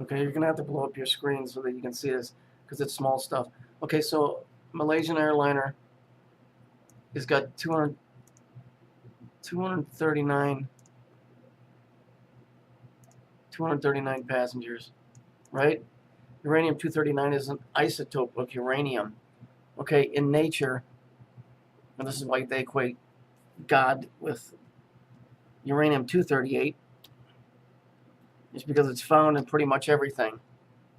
Okay, you're gonna have to blow up your screen so that you can see this because it's small stuff. Okay, so Malaysian airliner has got 239 passengers, right? Uranium-239 is an isotope of uranium. Okay, in nature, and this is why they equate God with uranium-238, is because it's found in pretty much everything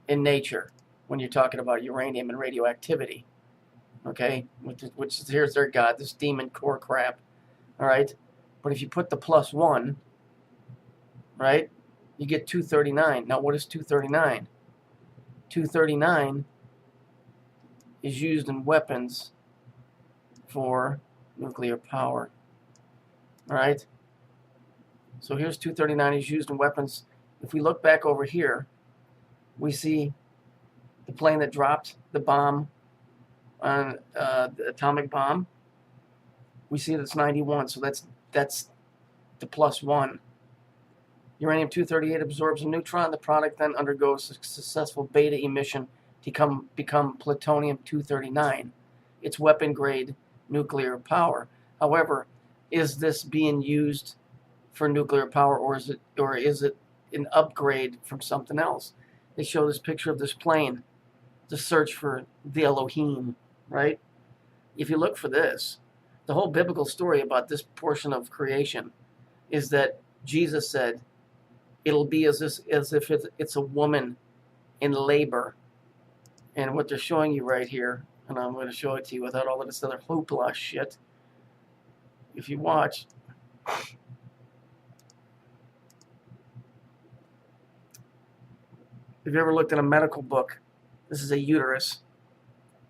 in nature when you're talking about uranium and radioactivity. Okay, which is, here's their God, this demon core crap. All right, but if you put the +1, right, you get 239. Now, what is 239? 239 is used in weapons for nuclear power. All right, so here's 239 is used in weapons. If we look back over here, we see the plane that dropped the bomb on the atomic bomb. We see that it's 91, so that's the +1. Uranium-238 absorbs a neutron. The product then undergoes a successful beta emission to become plutonium-239. It's weapon-grade nuclear power. However, is this being used for nuclear power, or is it an upgrade from something else? They show this picture of this plane to search for the Elohim, right? If you look for this, the whole biblical story about this portion of creation is that Jesus said, it'll be as if it's a woman in labor. And what they're showing you right here, and I'm going to show it to you without all of this other hoopla shit. If you watch, if you ever looked at a medical book, this is a uterus,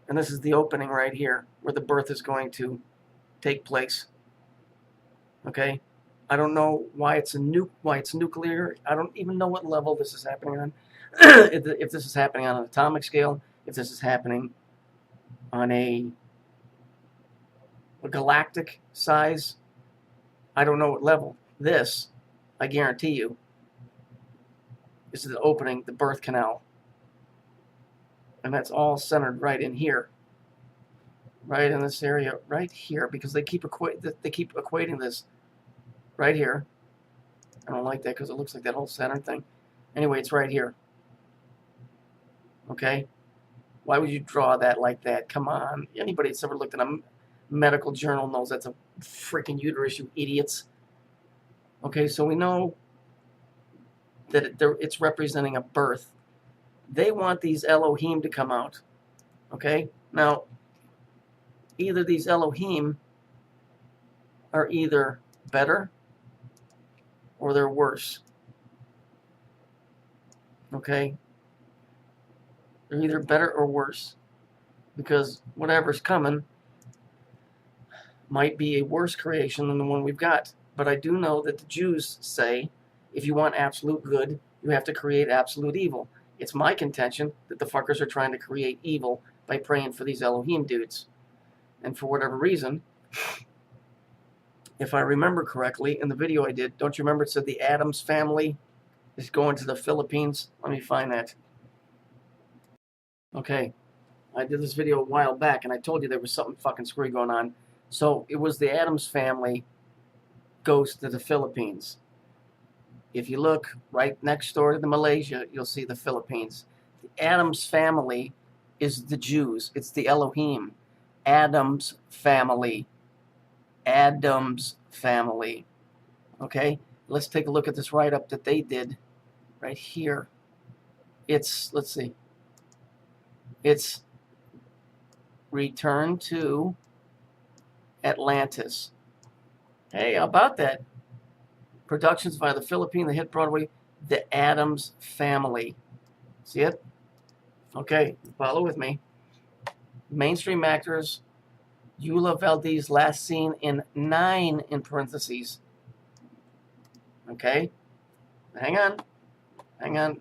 and this is the opening right here where the birth is going to take place. Okay, I don't know why it's nuclear. I don't even know what level this is happening on. If this is happening on an atomic scale, if this is happening on a galactic size, I don't know what level. This, I guarantee you, is the opening, the birth canal. And that's all centered right in here. Right in this area, right here, because they keep equating this right here. I don't like that because it looks like that whole center thing. Anyway, it's right here. Okay? Why would you draw that like that? Come on. Anybody that's ever looked at a medical journal knows that's a freaking uterus, you idiots. Okay, so we know that it's representing a birth. They want these Elohim to come out. Okay? Now, either these Elohim are either better or they're worse. Okay? They're either better or worse. Because whatever's coming might be a worse creation than the one we've got. But I do know that the Jews say, if you want absolute good, you have to create absolute evil. It's my contention that the fuckers are trying to create evil by praying for these Elohim dudes. And for whatever reason, if I remember correctly, in the video I did, don't you remember it said the Addams family is going to the Philippines? Let me find that. Okay, I did this video a while back, and I told you there was something fucking screwy going on. So it was the Addams family goes to the Philippines. If you look right next door to the Malaysia, you'll see the Philippines. The Addams family is the Jews. It's the Elohim. Adam's family. Adam's family. Okay? Let's take a look at this write-up that they did right here. It's, let's see. It's Return to Atlantis. Hey, how about that? Productions via the Philippines, the hit Broadway, The Addams Family. See it? Okay, follow with me. Mainstream actors, Eula Valdez, last seen in 9 in parentheses. Okay, hang on,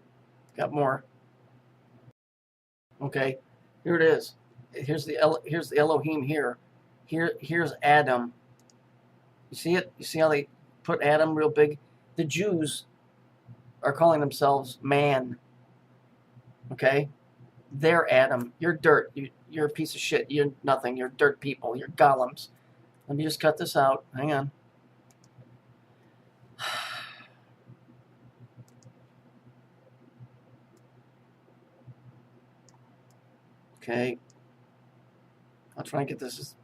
got more. Okay, here it is. Here's the Elohim here. Here's Adam. You see it? You see how they put Adam real big? The Jews are calling themselves man. Okay? They're Adam. You're dirt. You're a piece of shit. You're nothing. You're dirt people. You're golems. Let me just cut this out. Hang on. Okay. I'll try and get this as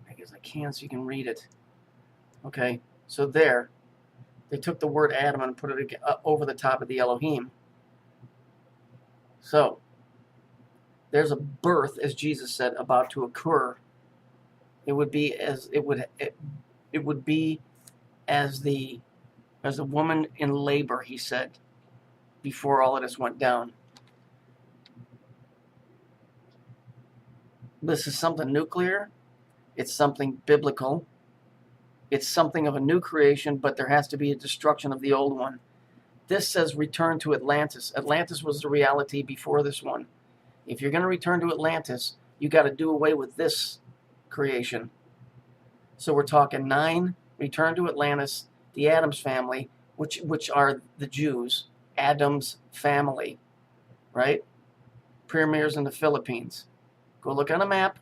big as I can so you can read it. Okay. So there. They took the word Adam and put it over the top of the Elohim. So, there's a birth, as Jesus said, about to occur. It would be as it would be as a woman in labor, he said, before all of this went down. This is something nuclear. It's something biblical. It's something of a new creation, but there has to be a destruction of the old one. This says return to Atlantis. Atlantis was the reality before this one. If you're going to return to Atlantis, you got to do away with this creation. So we're talking 9, return to Atlantis, the Adams family, which are the Jews, Adam's family, right? Premiers in the Philippines. Go look on a map,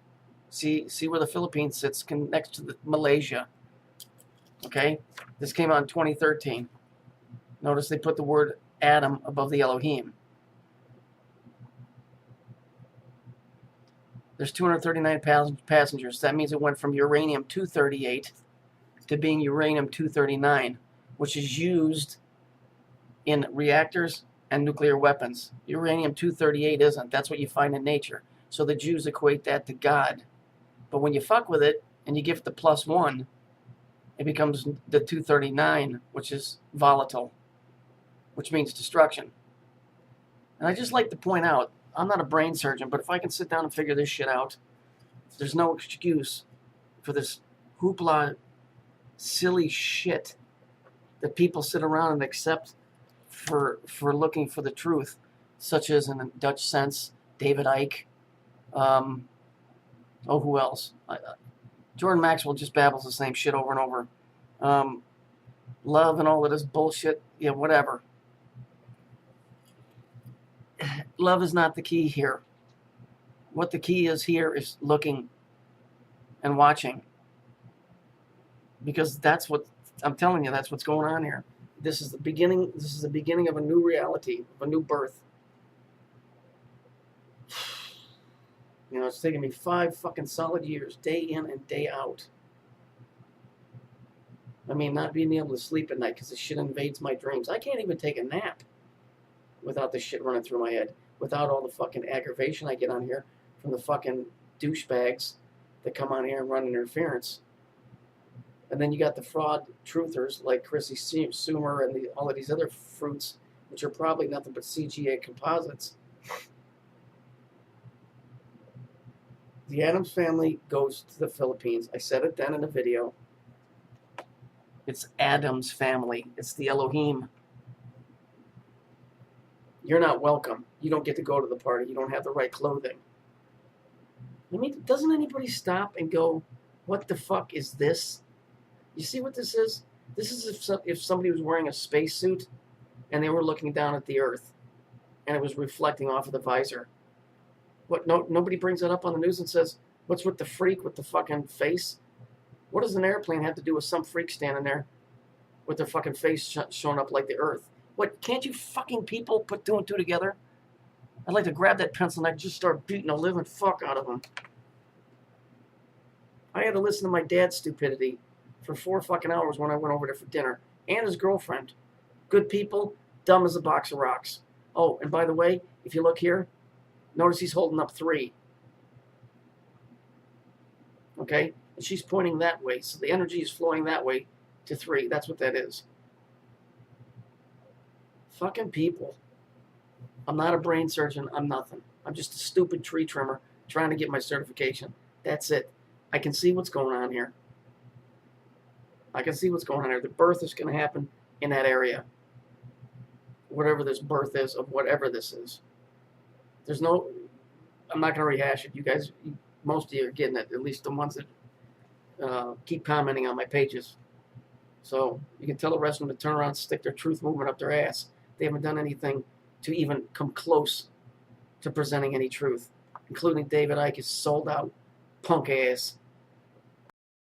see where the Philippines sits next to Malaysia. Okay, this came out in 2013. Notice they put the word Adam above the Elohim. There's 239 passengers. That means it went from uranium-238 to being uranium-239, which is used in reactors and nuclear weapons. Uranium-238 isn't. That's what you find in nature. So the Jews equate that to God. But when you fuck with it and you give it the +1, it becomes the 239, which is volatile, which means destruction. And I just like to point out, I'm not a brain surgeon, but if I can sit down and figure this shit out, there's no excuse for this hoopla, silly shit that people sit around and accept for looking for the truth, such as in Dutch sense, David Icke. Who else? Jordan Maxwell just babbles the same shit over and over. Love and all of this bullshit, yeah, whatever. Love is not the key here. What the key is here is looking and watching. Because that's what, I'm telling you, that's what's going on here. This is the beginning of a new reality, of a new birth. You know, it's taken me 5 fucking solid years, day in and day out. I mean, not being able to sleep at night because this shit invades my dreams. I can't even take a nap without this shit running through my head. Without all the fucking aggravation I get on here from the fucking douchebags that come on here and run interference. And then you got the fraud truthers like Chrissy Sumer and all of these other fruits, which are probably nothing but CGA composites. The Adams family goes to the Philippines. I said it then in a video. It's Adam's family. It's the Elohim. You're not welcome. You don't get to go to the party. You don't have the right clothing. I mean, doesn't anybody stop and go, what the fuck is this? You see what this is? This is if somebody was wearing a spacesuit and they were looking down at the Earth and it was reflecting off of the visor. What? Nobody brings it up on the news and says, what's with the freak with the fucking face? What does an airplane have to do with some freak standing there with their fucking face showing up like the Earth? What, can't you fucking people put 2 and 2 together? I'd like to grab that pencil and I'd just start beating the living fuck out of them. I had to listen to my dad's stupidity for 4 fucking hours when I went over there for dinner. And his girlfriend. Good people, dumb as a box of rocks. Oh, and by the way, if you look here, notice he's holding up 3. Okay? And she's pointing that way. So the energy is flowing that way to 3. That's what that is. Fucking people. I'm not a brain surgeon. I'm nothing. I'm just a stupid tree trimmer trying to get my certification. That's it. I can see what's going on here. I can see what's going on here. The birth is going to happen in that area. Whatever this birth is of whatever this is. There's no... I'm not going to rehash it. You guys, most of you are getting it. At least the ones that keep commenting on my pages. So you can tell the rest of them to turn around and stick their truth movement up their ass. They haven't done anything to even come close to presenting any truth, including David Icke's sold out punk ass